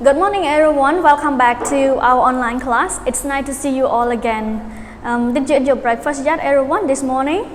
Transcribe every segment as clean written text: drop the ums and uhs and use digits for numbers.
Good morning everyone, welcome back to our online class. It's nice to see you all again. Did you eat your breakfast yet everyone this morning?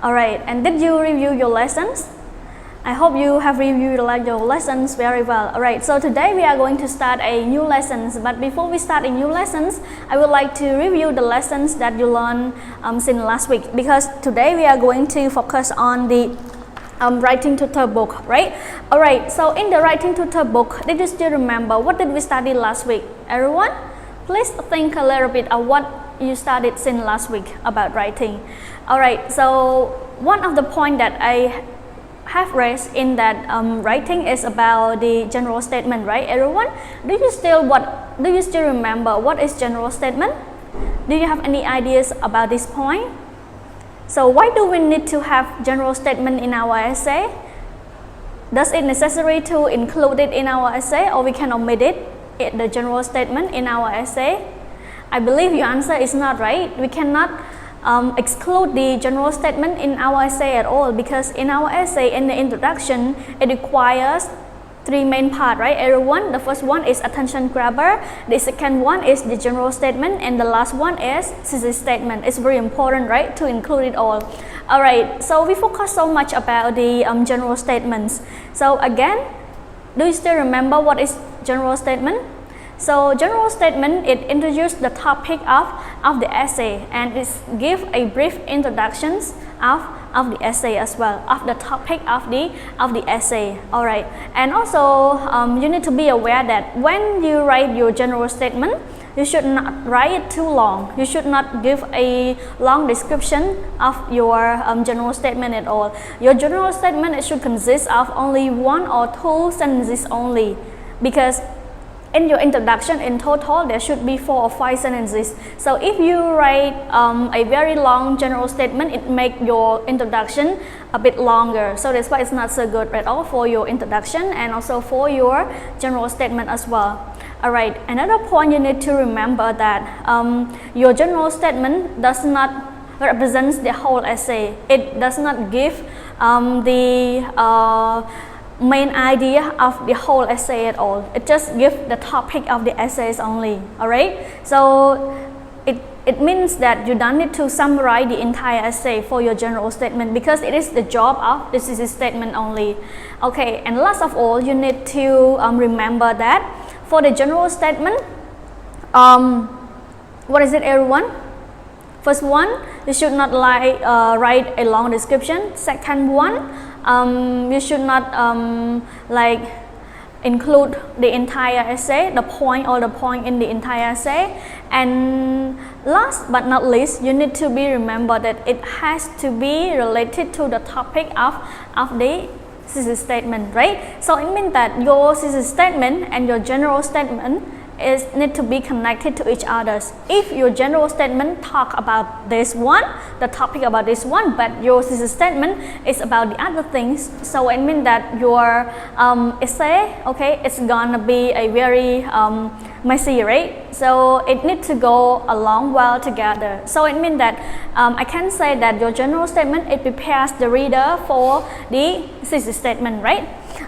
Alright, and did you review your lessons? I hope you have reviewed your lessons very well. Alright, so today we are going to start a new lessons, but before we start a new lessons, I would like to review the lessons that you learned since last week, because today we are going to focus on the writing tutor book, right? Alright, so in the writing tutor book, did you still remember what did we study last week? Everyone, please think a little bit of what you studied since last week about writing. Alright, so one of the points that I have raised in that writing is about the general statement, right? Everyone, do you still remember what is general statement? Do you have any ideas about this point? So why do we need to have general statement in our essay? Does it necessary to include it in our essay, or we can omit it, the general statement in our essay? I believe your answer is not, right? We cannot exclude the general statement in our essay at all, because in our essay, in the introduction, it requires three main parts, right everyone? The first one is attention grabber, the second one is the general statement, and the last one is thesis statement. It's very important, right, to include it all. Alright, so we focus so much about the general statements. So again, do you still remember what is general statement? So general statement, it introduces the topic of the essay, and it gives a brief introduction of the essay as well, of the topic of the essay. Alright, and also you need to be aware that when you write your general statement, you should not write it too long. You should not give a long description of your general statement at all. Your general statement, it should consist of only 1 or 2 sentences only, because in your introduction, in total, there should be 4 or 5 sentences. So if you write a very long general statement, it makes your introduction a bit longer. So that's why it's not so good at all for your introduction and also for your general statement as well. Alright, another point you need to remember that your general statement does not represent the whole essay. It does not give the main idea of the whole essay at all. It just gives the topic of the essays only. Alright, so it means that you don't need to summarize the entire essay for your general statement, because it is the job of the thesis statement only. Okay, and last of all, you need to remember that for the general statement, what is it everyone? First one, you should not write a long description. Second one, you should not include the entire essay, the point in the entire essay. And last but not least, you need to be remember that it has to be related to the topic of the thesis statement, right? So it means that your thesis statement and your general statement need to be connected to each other. If your general statement talk about this one, the topic about this one, but your thesis statement is about the other things, so it means that your essay, okay, it's gonna be a very messy, right? So it needs to go along well together. So it means that I can say that your general statement, it prepares the reader for the thesis statement, right?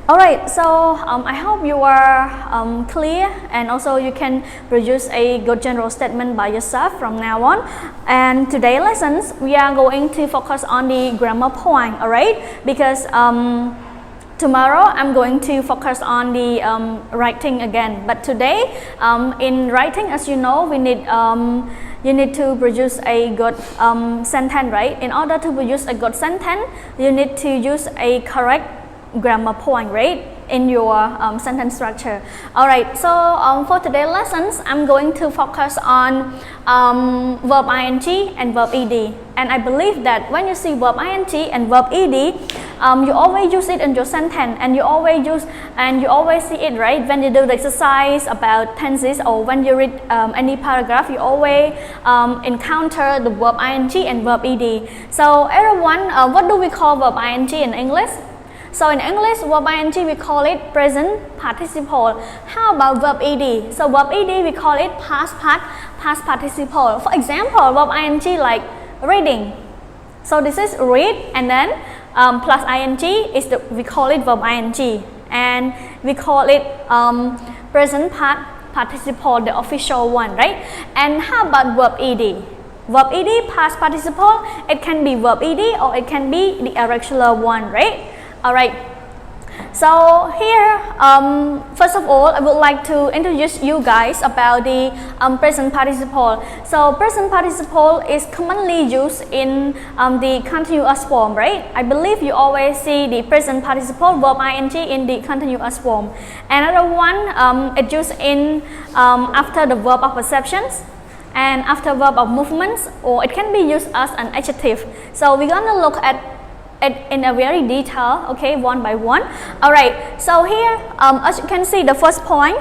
Alright, so I hope you are clear, and also you can produce a good general statement by yourself from now on. And today's lessons, we are going to focus on the grammar point, alright? Because tomorrow I'm going to focus on the writing again. But today, in writing, as you know, we need you need to produce a good sentence, right? In order to produce a good sentence, you need to use a correct grammar point, right, in your sentence structure. Alright, so for today's lessons, I'm going to focus on verb ing and verb ed. And I believe that when you see verb ing and verb ed, you always use it in your sentence, and you always see it, right? When you do the exercise about tenses, or when you read any paragraph, you always encounter the verb ing and verb ed. So everyone, what do we call verb ing in English? So in English, verb ing, we call it present participle. How about verb ed? So verb ed, we call it past participle. For example, verb ing like reading. So this is read, and then plus ing is we call it verb ing. And we call it present participle, the official one, right? And how about verb ed? Verb ed, past participle, it can be verb ed or it can be the irregular one, right? Alright, so here, first of all, I would like to introduce you guys about the present participle. So present participle is commonly used in the continuous form, right? I believe you always see the present participle, verb ing in the continuous form. Another one, it's used in after the verb of perceptions and after verb of movements, or it can be used as an adjective. So we're gonna look at it in a very detail, okay, one by one. Alright, so here, as you can see, the first point,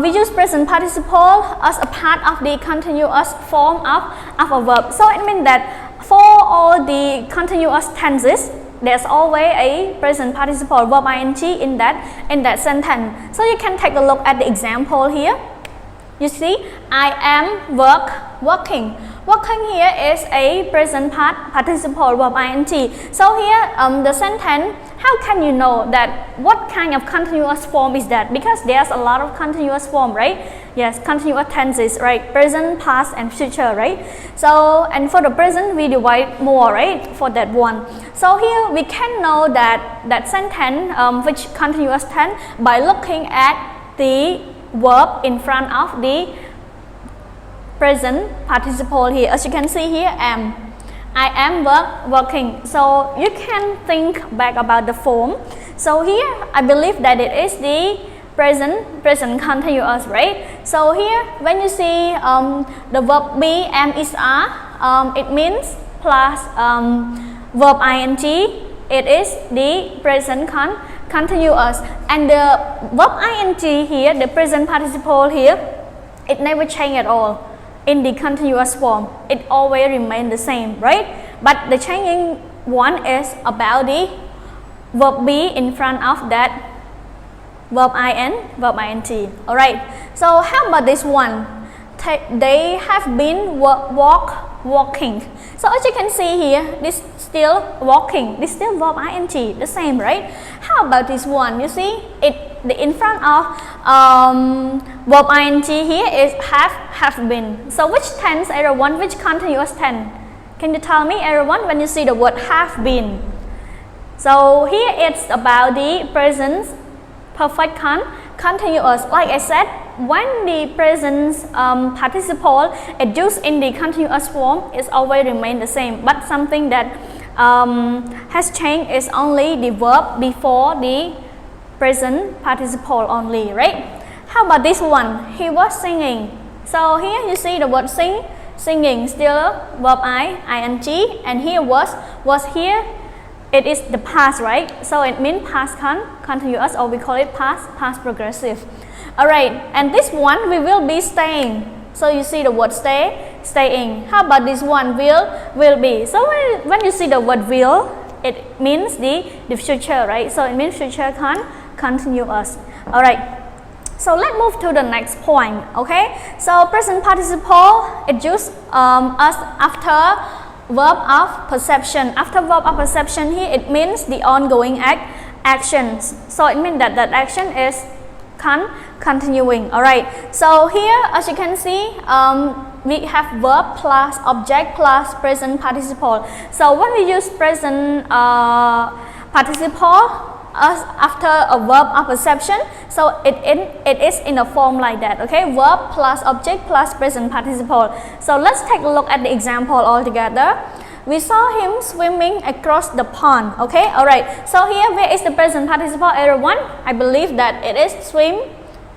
we use present participle as a part of the continuous form of a verb. So it means that for all the continuous tenses, there's always a present participle, verb ing in that sentence. So you can take a look at the example here. You see, I am working. Working here is a present participle, verb ing. So here, the sentence, how can you know that what kind of continuous form is that? Because there's a lot of continuous form, right? Yes, continuous tenses, right? Present, past, and future, right? So, and for the present, we divide more, right? For that one. So here, we can know that sentence, which continuous tense, by looking at the verb in front of the present participle here. As you can see here, am. I am working. So you can think back about the form. So here, I believe that it is the present continuous, right? So here, when you see the verb be, am, is, are, it means plus verb ing. It is the present continuous, and the verb ing here, the present participle here, it never change at all in the continuous form. It always remain the same, right? But the changing one is about the verb be in front of that verb ing. Alright, so how about this one? They have been walking. So as you can see here, this still walking, this still verb ing, the same, right? How about this one? You see, the in front of verb ing here is have been. So which tense, everyone? Which continuous tense? Can you tell me, everyone, when you see the word have been? So here it's about the present perfect continuous. Like I said, when the present participle is used in the continuous form, it always remain the same. But something that has changed is only the verb before the present participle only, right? How about this one? He was singing. So here you see the word singing, still verb ing, and here was here. It is the past, right? So it means past continuous, or we call it past progressive. Alright, and this one we will be staying. So you see the word staying. How about this one? Will be. So when you see the word will, it means the future, right? So it means future continuous. Alright. So let's move to the next point, okay? So present participle, it used as after verb of perception. After verb of perception here, it means the ongoing actions. So it means that action is continuing. Alright, so here as you can see, we have verb plus object plus present participle. So when we use present participle after a verb of perception, so it is in a form like that, okay? Verb plus object plus present participle. So let's take a look at the example all together. We saw him swimming across the pond, okay? Alright, so here where is the present participle, everyone? I believe that it is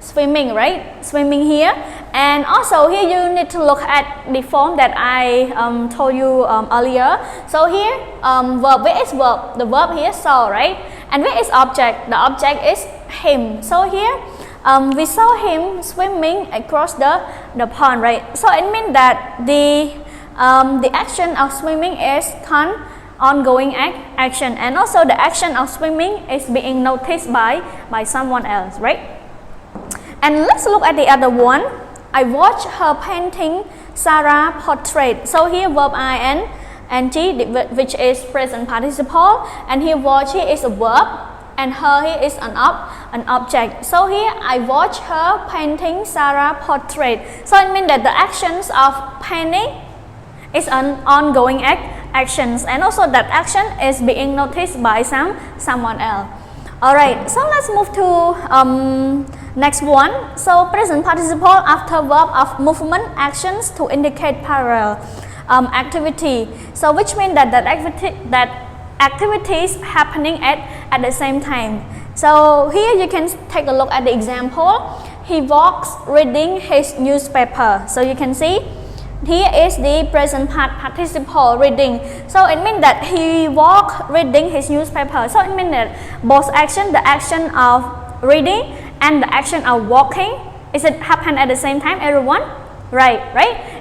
swimming, right? Swimming here. And also here you need to look at the form that I told you earlier. So here, verb, where is verb? The verb here, saw, right? And where is object? The object is him. So here, we saw him swimming across the pond, right? So it means that the action of swimming is ongoing action, and also the action of swimming is being noticed by someone else, right? And let's look at the other one. I watched her painting Sarah portrait. So here verb ing, which is present participle, and here watch here is a verb, and her here is an object. So here I watch her painting Sarah portrait. So it means that the actions of painting is an ongoing actions, and also that action is being noticed by someone else. Alright, so let's move to next one. So present participle after verb of movement actions to indicate parallel activity. So which means that activities happening at the same time. So here you can take a look at the example. He walks reading his newspaper. So you can see here is the present participle reading. So it means that he walked reading his newspaper. So it means that both action, the action of reading and the action of walking, is it happen at the same time, everyone? Right?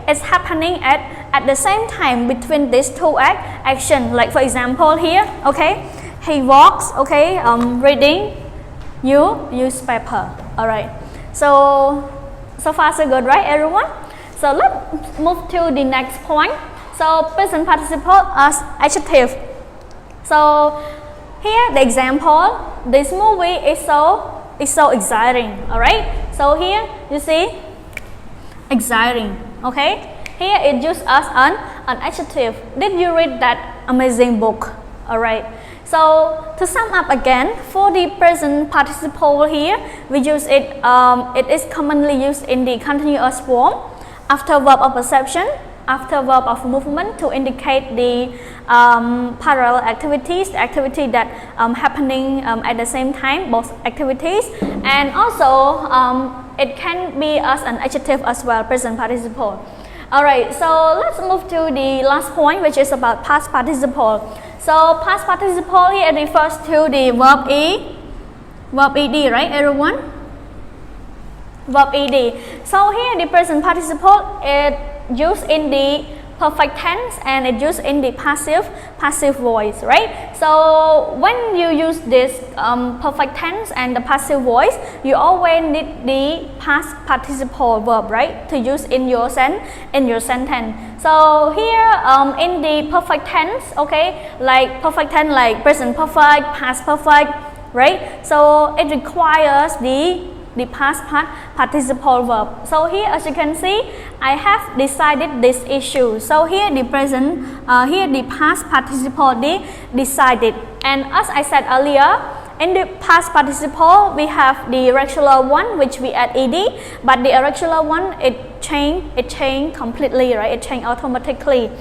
It's happening at the same time between these two action. Like for example here, okay, he walks, okay, reading newspaper. Alright. So far so good, right, everyone? So let's move to the next point. So present participle as adjective. So here the example, this movie is so exciting. Alright. So here you see exciting. Okay. Here it used as an adjective. Did you read that amazing book? Alright. So to sum up again, for the present participle here, we use it. It is commonly used in the continuous form. After verb of perception, after verb of movement to indicate the parallel activities, the activity that happening at the same time, both activities, and also it can be as an adjective as well, present participle. Alright, so let's move to the last point, which is about past participle. So past participle here refers to the verb ed, right, everyone? Verb ed. So here the present participle is used in the perfect tense and it used in the passive voice, right? So when you use this perfect tense and the passive voice, you always need the past participle verb, right, to use in your sentence. So here in the perfect tense, okay, like perfect tense like present perfect, past perfect, right? So it requires the past participle verb. So here as you can see, I have decided this issue. So here the present, here the past participle decided. And as I said earlier, in the past participle we have the irregular one which we add ed, but the irregular one it change completely, right? It change automatically.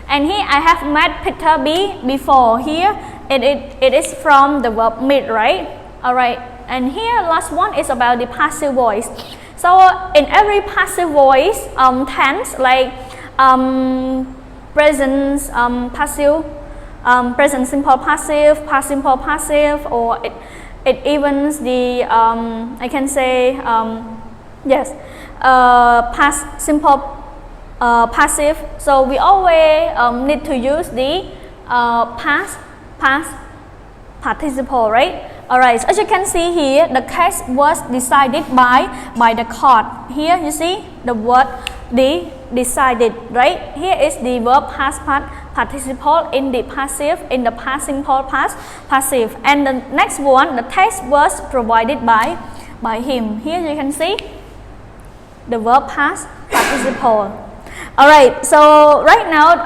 And here I have met Peter before. Here it is from the verb meet, right? Alright. And here last one is about the passive voice. So in every passive voice tense like present passive, present simple passive, past simple passive, or it evens the I can say yes, past simple passive. So we always need to use the past participle, right? Alright, so as you can see here, the case was decided by the court. Here you see the word decided, right? Here is the verb past participle in the passive, in the past simple past passive. And the next one, the text was provided by him. Here you can see the verb past participle. Alright, so right now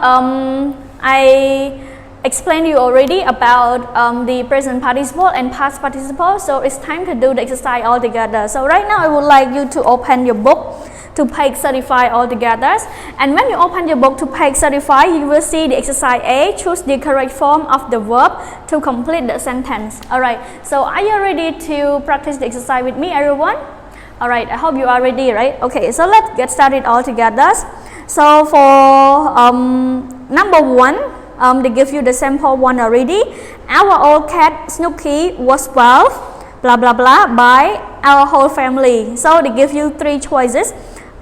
I explained you already about the present participle and past participle, so it's time to do the exercise all together. So right now I would like you to open your book to page 35 all together, and when you open your book to page 35 you will see the exercise A. Choose the correct form of the verb to complete the sentence. Alright, so are you ready to practice the exercise with me, everyone? Alright, I hope you are ready, right? Okay, so let's get started all together. So for number one, they give you the sample one already. Our old cat Snooky was loved, blah blah blah, by our whole family. So they give you three choices: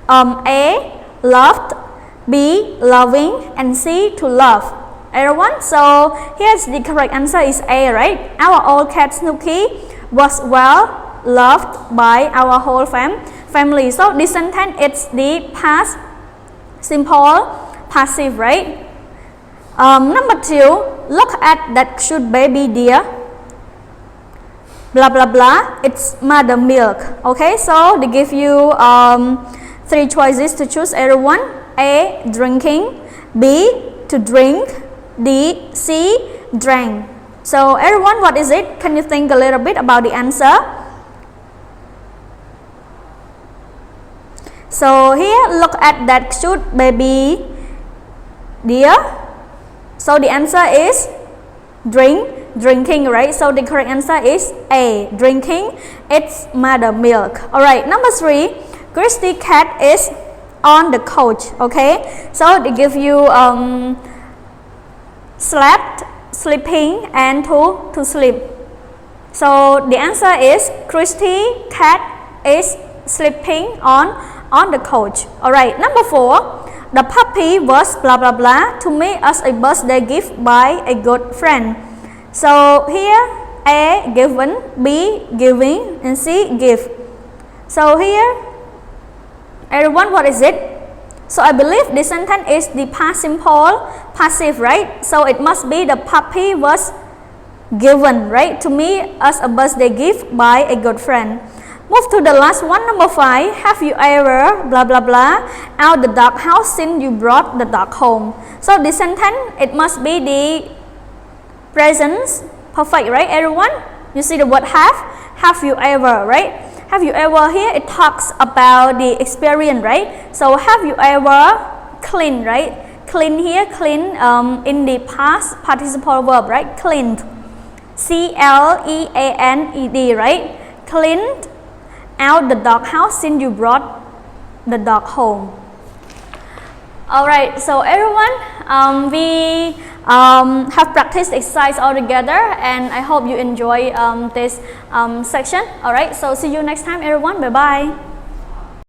A, loved; B, loving; and C, to love. Everyone, so here's the correct answer is A, right? Our old cat Snooky was well loved by our whole family. So this sentence is the past simple passive, right? Number two, look at that cute baby deer. blah blah blah, its mother milk. Okay, so they give you 3 choices to choose, everyone. A, drinking. B, to drink. D, C, drank. So everyone, what is it? Can you think a little bit about the answer? So here, look at that cute baby deer. So the answer is drinking, right? So the correct answer is A, drinking its mother milk. Alright, number 3, Christy cat is on the couch. Okay, so they give you slept, sleeping, and to sleep. So the answer is Christy cat is sleeping on the couch. Alright, number 4, the puppy was blah blah blah to me as a birthday gift by a good friend. So here, A, given, B, giving, and C, give. So here, everyone, what is it? So I believe this sentence is the past simple passive, right? So it must be the puppy was given, right, to me as a birthday gift by a good friend. Move to the last one, number 5. Have you ever blah blah blah out the dog house since you brought the dog home? So this sentence, it must be the present perfect, right, everyone? You see the word have you ever, right? Have you ever here, it talks about the experience, right? So have you ever clean, right? Clean here, clean in the past participle verb, right? Cleaned, C-L-E-A-N-E-D, right? Cleaned out the dog house since you brought the dog home. Alright, so everyone, we have practiced exercise all together, and I hope you enjoy this section. Alright, so see you next time, everyone. Bye bye.